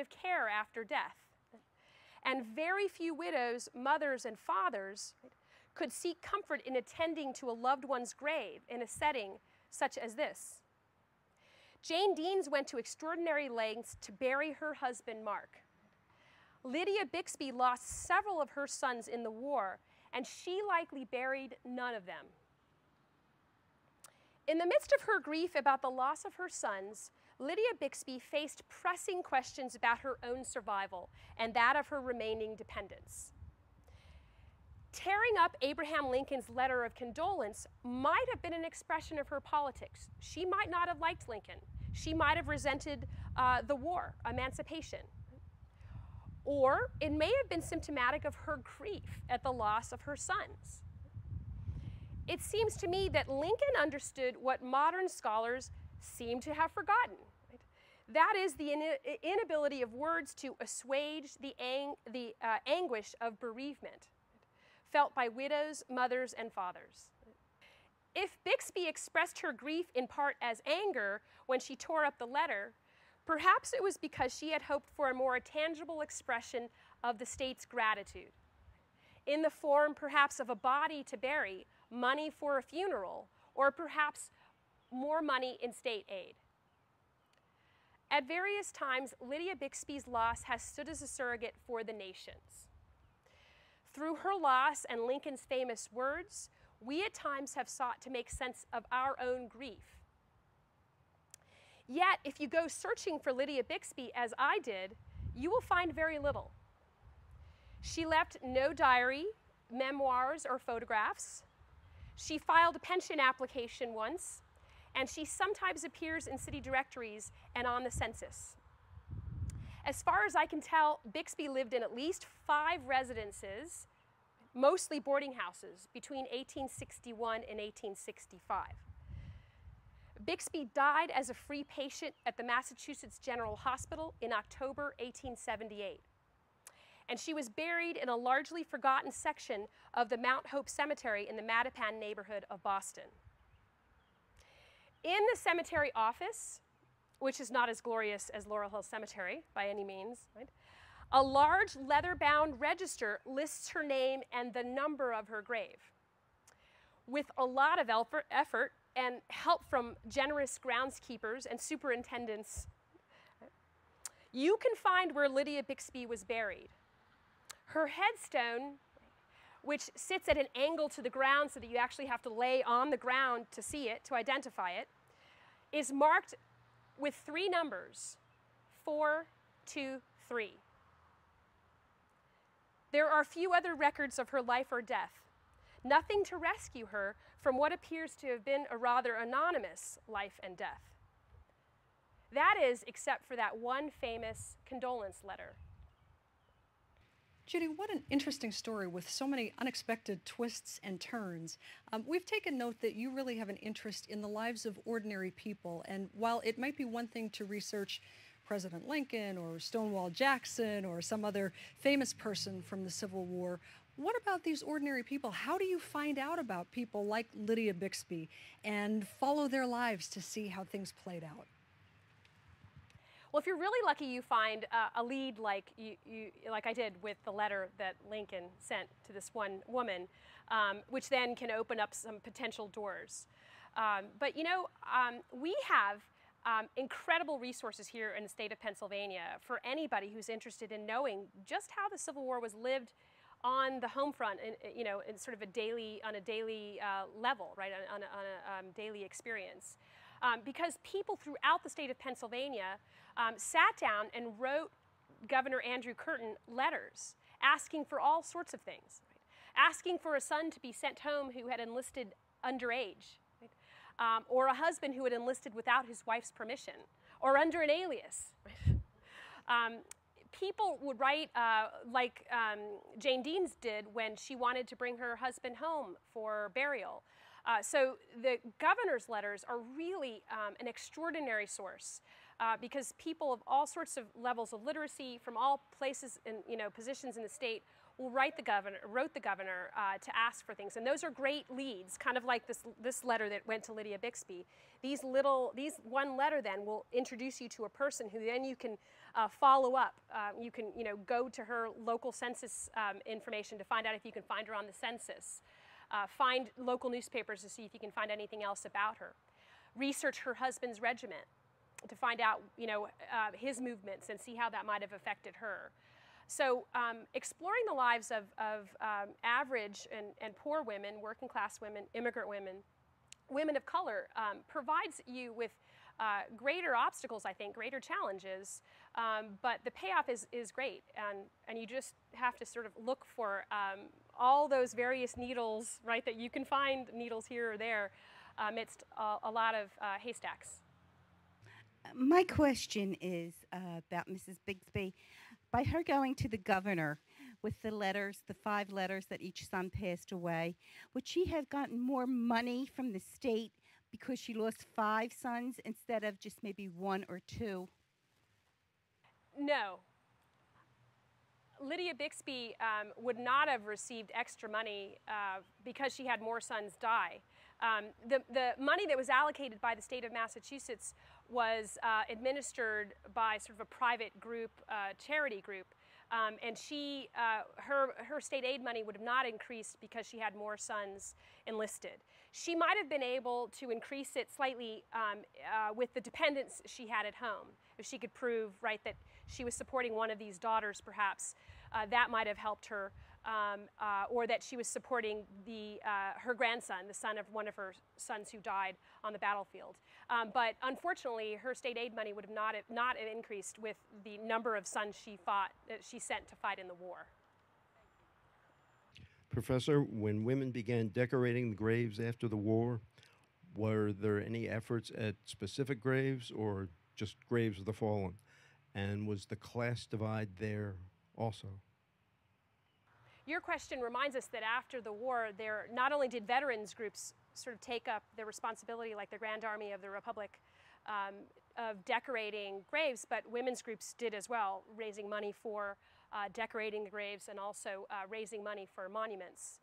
care after death. And very few widows, mothers, and fathers could seek comfort in attending to a loved one's grave in a setting such as this. Jane Deans went to extraordinary lengths to bury her husband, Mark. Lydia Bixby lost several of her sons in the war, and she likely buried none of them. In the midst of her grief about the loss of her sons, Lydia Bixby faced pressing questions about her own survival and that of her remaining dependents. Tearing up Abraham Lincoln's letter of condolence might have been an expression of her politics. She might not have liked Lincoln. She might have resented the war, emancipation. Or it may have been symptomatic of her grief at the loss of her sons. It seems to me that Lincoln understood what modern scholars seem to have forgotten. Right? That is the inability of words to assuage the anguish of bereavement felt by widows, mothers, and fathers. If Bixby expressed her grief in part as anger when she tore up the letter, perhaps it was because she had hoped for a more tangible expression of the state's gratitude, in the form perhaps of a body to bury, money for a funeral, or perhaps more money in state aid. At various times, Lydia Bixby's loss has stood as a surrogate for the nation's. Through her loss and Lincoln's famous words, we at times have sought to make sense of our own grief. Yet, if you go searching for Lydia Bixby, as I did, you will find very little. She left no diary, memoirs, or photographs. She filed a pension application once, and she sometimes appears in city directories and on the census. As far as I can tell, Bixby lived in at least 5 residences, mostly boarding houses, between 1861 and 1865. Bixby died as a free patient at the Massachusetts General Hospital in October 1878. And she was buried in a largely forgotten section of the Mount Hope Cemetery in the Mattapan neighborhood of Boston. In the cemetery office, which is not as glorious as Laurel Hill Cemetery by any means, right? A large leather-bound register lists her name and the number of her grave. With a lot of effort and help from generous groundskeepers and superintendents, you can find where Lydia Bixby was buried. Her headstone, which sits at an angle to the ground so that you actually have to lay on the ground to see it, to identify it, is marked with 3 numbers, 4, 2, 3. There are few other records of her life or death, nothing to rescue her from what appears to have been a rather anonymous life and death. That is, except for that one famous condolence letter. Judy, what an interesting story with so many unexpected twists and turns. We've taken note that you really have an interest in the lives of ordinary people, and while it might be one thing to research President Lincoln or Stonewall Jackson or some other famous person from the Civil War, what about these ordinary people? How do you find out about people like Lydia Bixby and follow their lives to see how things played out? Well, if you're really lucky, you find a lead like like I did with the letter that Lincoln sent to this one woman, which then can open up some potential doors. But you know, we have incredible resources here in the state of Pennsylvania for anybody who's interested in knowing just how the Civil War was lived on the home front, you know, in sort of on a daily level, right, on a daily experience. Because people throughout the state of Pennsylvania sat down and wrote Governor Andrew Curtin letters asking for all sorts of things, right? Asking for a son to be sent home who had enlisted underage, right? Or a husband who had enlisted without his wife's permission, or under an alias. Right? People would write like Jane Deans did when she wanted to bring her husband home for burial. So the governor's letters are really an extraordinary source because people of all sorts of levels of literacy from all places and positions in the state wrote the governor to ask for things, and those are great leads, kind of like this letter that went to Lydia Bixby. These one letter then will introduce you to a person who then you can follow up. You can go to her local census information to find out if you can find her on the census. Find local newspapers to see if you can find anything else about her. Research her husband's regiment to find out his movements and see how that might have affected her. So exploring the lives of average and poor women, working class women, immigrant women, women of color provides you with greater obstacles, I think, greater challenges, but the payoff is great, and you just have to sort of look for all those various needles, right, that you can find needles here or there amidst a lot of haystacks. My question is about Mrs. Bixby. By her going to the governor with the letters, the 5 letters that each son passed away, would she have gotten more money from the state because she lost 5 sons instead of just maybe 1 or 2? No. Lydia Bixby would not have received extra money because she had more sons die. The money that was allocated by the state of Massachusetts was administered by sort of a private group, charity group, and her state aid money would have not increased because she had more sons enlisted. She might have been able to increase it slightly with the dependents she had at home. If she could prove, right, that she was supporting one of these daughters, perhaps, that might have helped her. Or that she was supporting her grandson, the son of one of her sons who died on the battlefield. But unfortunately, her state aid money would have not have increased with the number of sons she sent to fight in the war. Professor, when women began decorating the graves after the war, were there any efforts at specific graves or just graves of the fallen? And was the class divide there also? Your question reminds us that after the war, not only did veterans groups sort of take up the responsibility, like the Grand Army of the Republic, of decorating graves, but women's groups did as well, raising money for decorating the graves and also raising money for monuments,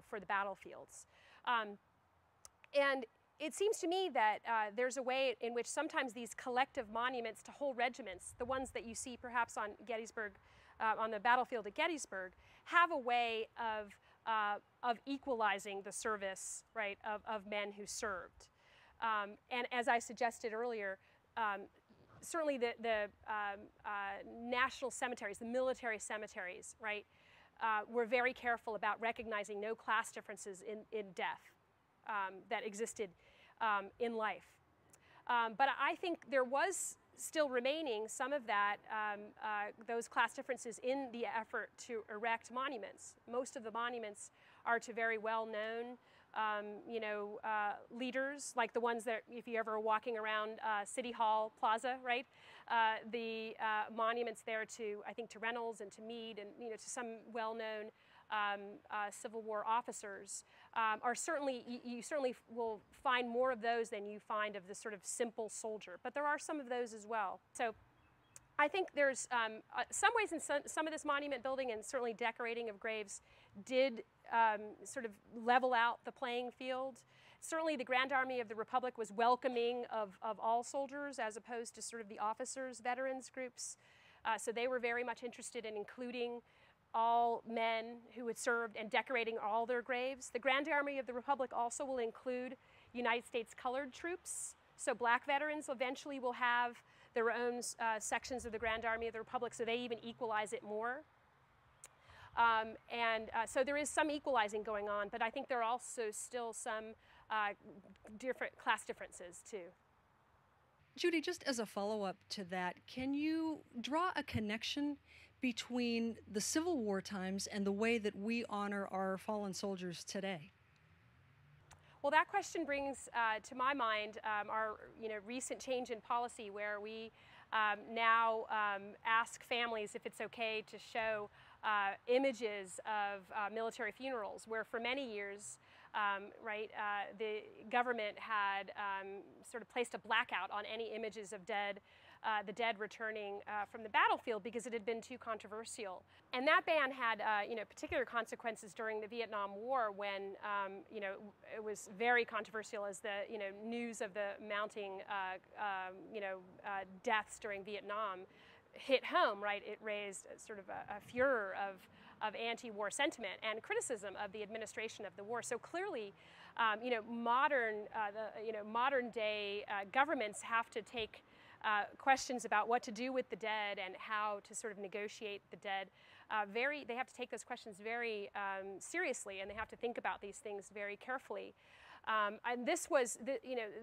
for the battlefields. And it seems to me that there's a way in which sometimes these collective monuments to whole regiments, the ones that you see perhaps on Gettysburg, on the battlefield at Gettysburg, have a way of equalizing the service, right, of men who served. And as I suggested earlier, certainly the national cemeteries, the military cemeteries, right, were very careful about recognizing no class differences in death that existed in life. But I think there was still remaining some of that, those class differences in the effort to erect monuments. Most of the monuments are to very well-known, leaders, like the ones that, if you ever are walking around City Hall Plaza, right? The monuments there to, I think, to Reynolds and to Meade and, to some well-known Civil War officers are certainly, you certainly will find more of those than you find of the sort of simple soldier, but there are some of those as well. So I think there's some ways in some of this monument building and certainly decorating of graves did sort of level out the playing field. Certainly the Grand Army of the Republic was welcoming of all soldiers as opposed to sort of the officers, veterans groups. So they were very much interested in including all men who had served and decorating all their graves. The Grand Army of the Republic also will include United States colored troops. So black veterans eventually will have their own sections of the Grand Army of the Republic, so they even equalize it more. So there is some equalizing going on, but I think there are also still some different class differences too. Judy, just as a follow-up to that, can you draw a connection between the Civil War times and the way that we honor our fallen soldiers today? Well, that question brings to my mind our recent change in policy, where we now ask families if it's okay to show images of military funerals, where for many years right? The government had sort of placed a blackout on any images of the dead returning from the battlefield because it had been too controversial. And that ban had, particular consequences during the Vietnam War when, it was very controversial as the, news of the mounting, deaths during Vietnam hit home, right? It raised sort of a furor of anti-war sentiment and criticism of the administration of the war. So clearly, modern day governments have to take questions about what to do with the dead and how to sort of negotiate the dead. They have to take those questions very seriously, and they have to think about these things very carefully. And this was,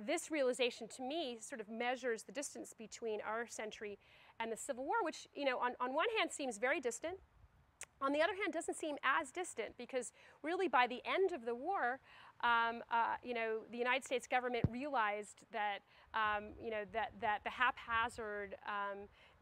this realization to me sort of measures the distance between our century and the Civil War, which, on one hand seems very distant. On the other hand, doesn't seem as distant because really by the end of the war, the United States government realized that, that the haphazard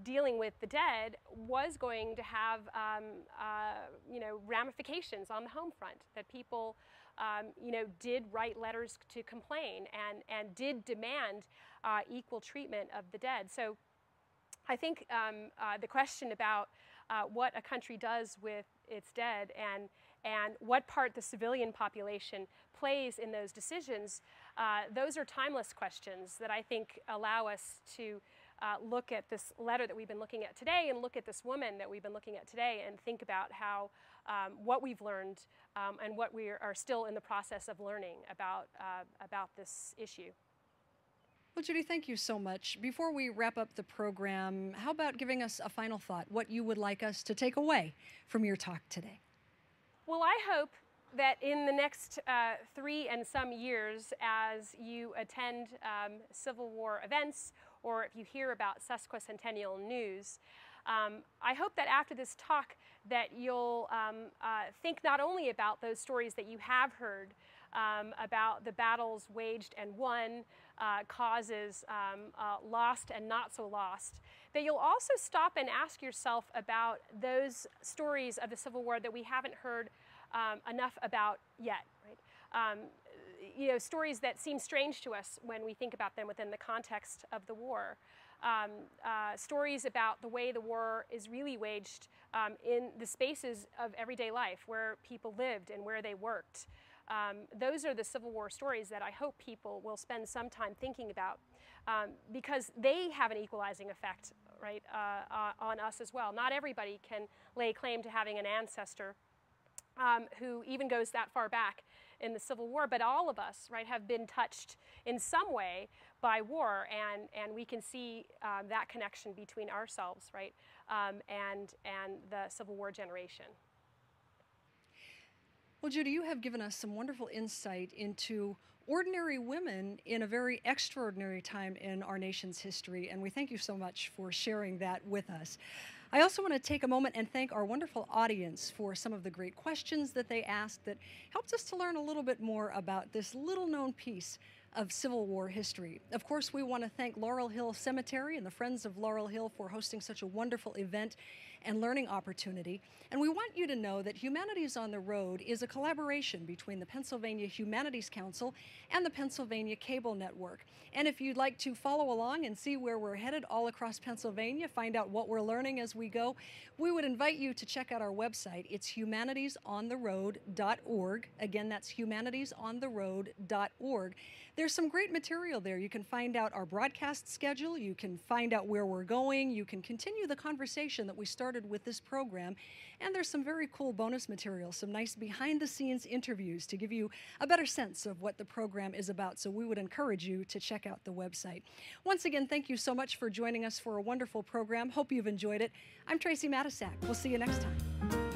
dealing with the dead was going to have, ramifications on the home front, that people, did write letters to complain and did demand equal treatment of the dead. So I think the question about what a country does with its dead and what part the civilian population plays in those decisions, those are timeless questions that I think allow us to look at this letter that we've been looking at today and look at this woman that we've been looking at today and think about how what we've learned and what we are still in the process of learning about this issue. Well, Judy, thank you so much. Before we wrap up the program, how about giving us a final thought, what you would like us to take away from your talk today? Well, I hope that in the next 3 and some years, as you attend Civil War events or if you hear about sesquicentennial news, I hope that after this talk that you'll think not only about those stories that you have heard about the battles waged and won, causes lost and not so lost, that you'll also stop and ask yourself about those stories of the Civil War that we haven't heard enough about yet, right? Stories that seem strange to us when we think about them within the context of the war. Stories about the way the war is really waged in the spaces of everyday life, where people lived and where they worked. Those are the Civil War stories that I hope people will spend some time thinking about because they have an equalizing effect, right, on us as well. Not everybody can lay claim to having an ancestor who even goes that far back in the Civil War, but all of us, right, have been touched in some way by war, and we can see that connection between ourselves, right, and the Civil War generation. Well, Judy, you have given us some wonderful insight into ordinary women in a very extraordinary time in our nation's history, and we thank you so much for sharing that with us. I also want to take a moment and thank our wonderful audience for some of the great questions that they asked that helped us to learn a little bit more about this little-known piece of Civil War history. Of course, we want to thank Laurel Hill Cemetery and the Friends of Laurel Hill for hosting such a wonderful event and learning opportunity. And we want you to know that Humanities on the Road is a collaboration between the Pennsylvania Humanities Council and the Pennsylvania Cable Network. And if you'd like to follow along and see where we're headed all across Pennsylvania, find out what we're learning as we go, we would invite you to check out our website. It's humanitiesontheroad.org. Again, that's humanitiesontheroad.org. There's some great material there. You can find out our broadcast schedule, you can find out where we're going, you can continue the conversation that we started with this program, and there's some very cool bonus material, some nice behind-the-scenes interviews to give you a better sense of what the program is about, so we would encourage you to check out the website. Once again, thank you so much for joining us for a wonderful program. Hope you've enjoyed it. I'm Tracy Matisak. We'll see you next time.